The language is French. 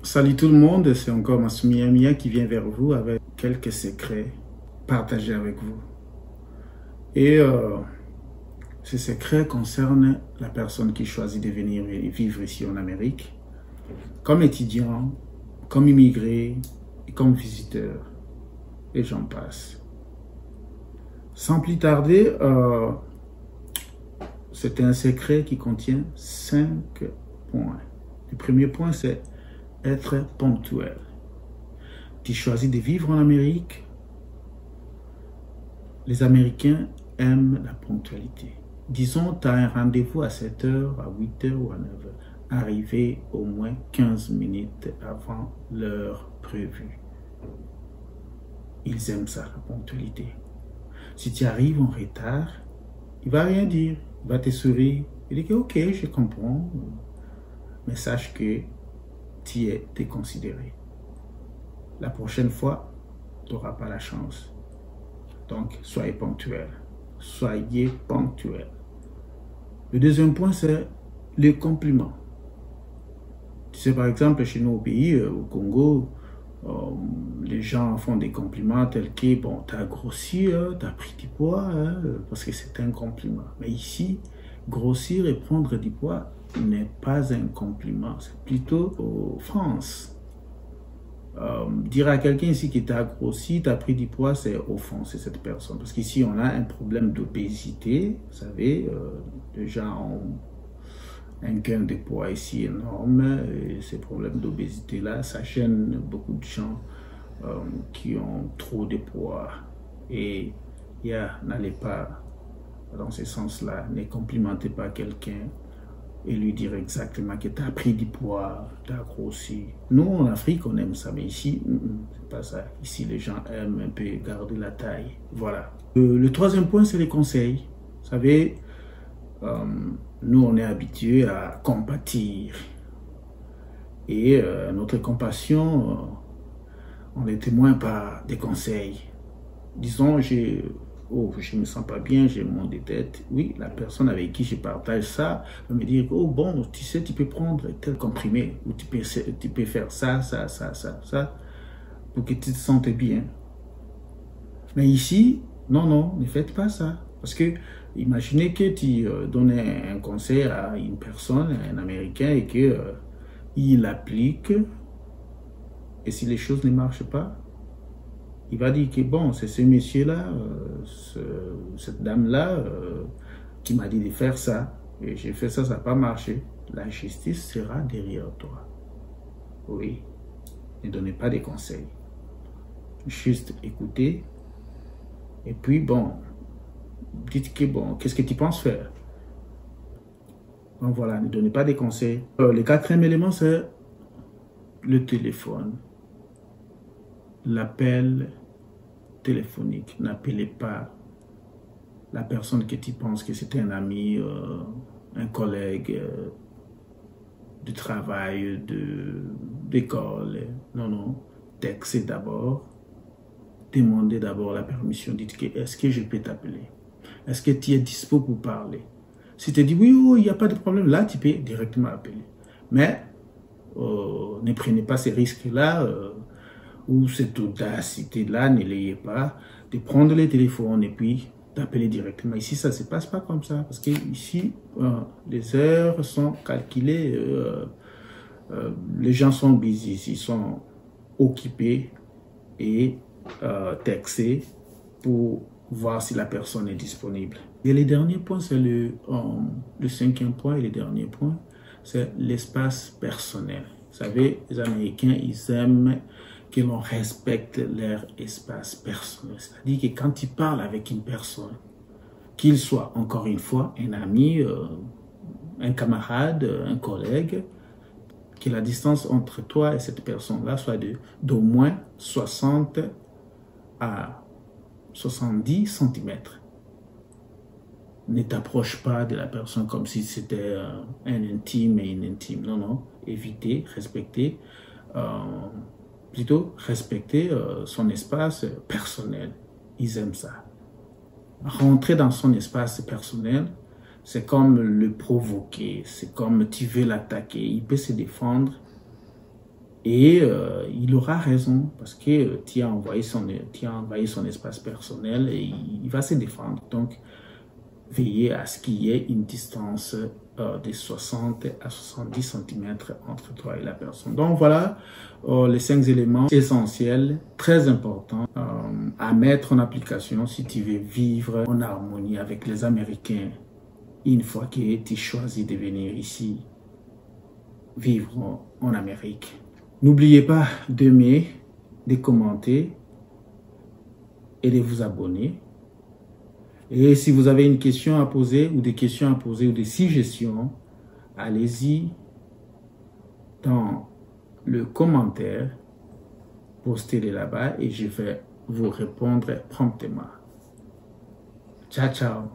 Salut tout le monde, c'est encore Masumi Amia qui vient vers vous avec quelques secrets partagés avec vous. Et ces secrets concernent la personne qui choisit de venir vivre ici en Amérique, comme étudiant, comme immigré et comme visiteur, et j'en passe. Sans plus tarder, c'est un secret qui contient 5 points. Le premier point, c'est être ponctuel. Tu choisis de vivre en Amérique. Les Américains aiment la ponctualité. Disons, tu as un rendez-vous à 7 h, à 8 h ou à 9 h. Arriver au moins 15 minutes avant l'heure prévue. Ils aiment ça, la ponctualité. Si tu arrives en retard, il ne va rien dire. Il va te sourire. Il dit que ok, je comprends. Mais sache que tu es déconsidéré. La prochaine fois, tu n'auras pas la chance. Donc, soyez ponctuel. Soyez ponctuel. Le deuxième point, c'est les compliments. Tu sais, par exemple, chez nous au pays, au Congo, les gens font des compliments tels que, bon, tu as grossi, tu as pris du poids, parce que c'est un compliment. Mais ici, grossir et prendre du poids n'est pas un compliment. C'est plutôt en France. Dire à quelqu'un ici qui t'a grossi, t'a pris du poids, c'est offenser cette personne. Parce qu'ici, on a un problème d'obésité. Vous savez, les gens ont un gain de poids ici énorme. Et ces problèmes d'obésité-là, ça gêne beaucoup de gens qui ont trop de poids. Et n'allez pas dans ce sens-là. Ne complimentez pas quelqu'un et lui dire exactement que tu as pris du poids, tu as grossi. Nous, en Afrique, on aime ça, mais ici, c'est pas ça. Ici, les gens aiment un peu garder la taille. Voilà. Le troisième point, c'est les conseils. Vous savez, nous, on est habitués à compatir. Et notre compassion, on est témoin par des conseils. Disons, oh, je me sens pas bien, j'ai mon de tête. Oui, la personne avec qui je partage ça va me dire, oh bon, tu sais, tu peux prendre tel comprimé, ou tu peux faire ça, pour que tu te sentes bien. Mais ici, non, ne faites pas ça. Parce que, imaginez que tu donnes un conseil à une personne, un Américain, et que il applique, et si les choses ne marchent pas, il va dire que bon, c'est ce monsieur-là, cette dame-là, qui m'a dit de faire ça. Et j'ai fait ça, ça n'a pas marché. La justice sera derrière toi. Oui. Ne donnez pas des conseils. Juste écoutez. Et puis bon, dites que bon, qu'est-ce que tu penses faire? Donc voilà, ne donnez pas des conseils. Le quatrième élément, c'est le téléphone. L'appel téléphonique. N'appelez pas la personne que tu penses que c'est un ami, un collègue de travail, d'école. Non. Textez d'abord. Demandez d'abord la permission. Dites que est-ce que je peux t'appeler? Est-ce que tu es dispo pour parler? Si tu dis oui, il n'y a pas de problème, là tu peux directement appeler. Mais ne prenez pas ces risques-là. Ou cette audacité-là, ne l'ayez pas, de prendre les téléphones et puis d'appeler directement. Ici, ça ne se passe pas comme ça, parce que ici, les heures sont calculées, les gens sont busy, ils sont occupés et textés pour voir si la personne est disponible. Et le dernier point, c'est le cinquième point et le dernier point, c'est l'espace personnel. Vous savez, les Américains, ils aiment que l'on respecte leur espace personnel. C'est-à-dire que quand tu parles avec une personne, qu'il soit encore une fois un ami, un camarade, un collègue, que la distance entre toi et cette personne-là soit d'au moins 60 à 70 cm. Ne t'approche pas de la personne comme si c'était un intime et une intime. Non. Évitez, respectez. Plutôt respecter son espace personnel. Ils aiment ça. Rentrer dans son espace personnel, c'est comme le provoquer, c'est comme tu veux l'attaquer. Il peut se défendre Et il aura raison parce que tu as envahi son espace personnel et il va se défendre. Donc, veillez à ce qu'il y ait une distance de 60 à 70 cm entre toi et la personne. Donc, voilà les 5 éléments essentiels, très importants à mettre en application si tu veux vivre en harmonie avec les Américains une fois que tu choisis de venir ici vivre en Amérique. N'oubliez pas d'aimer, de commenter et de vous abonner. Et si vous avez une question à poser ou des questions à poser ou des suggestions, allez-y dans le commentaire, postez-les là-bas et je vais vous répondre promptement. Ciao, ciao!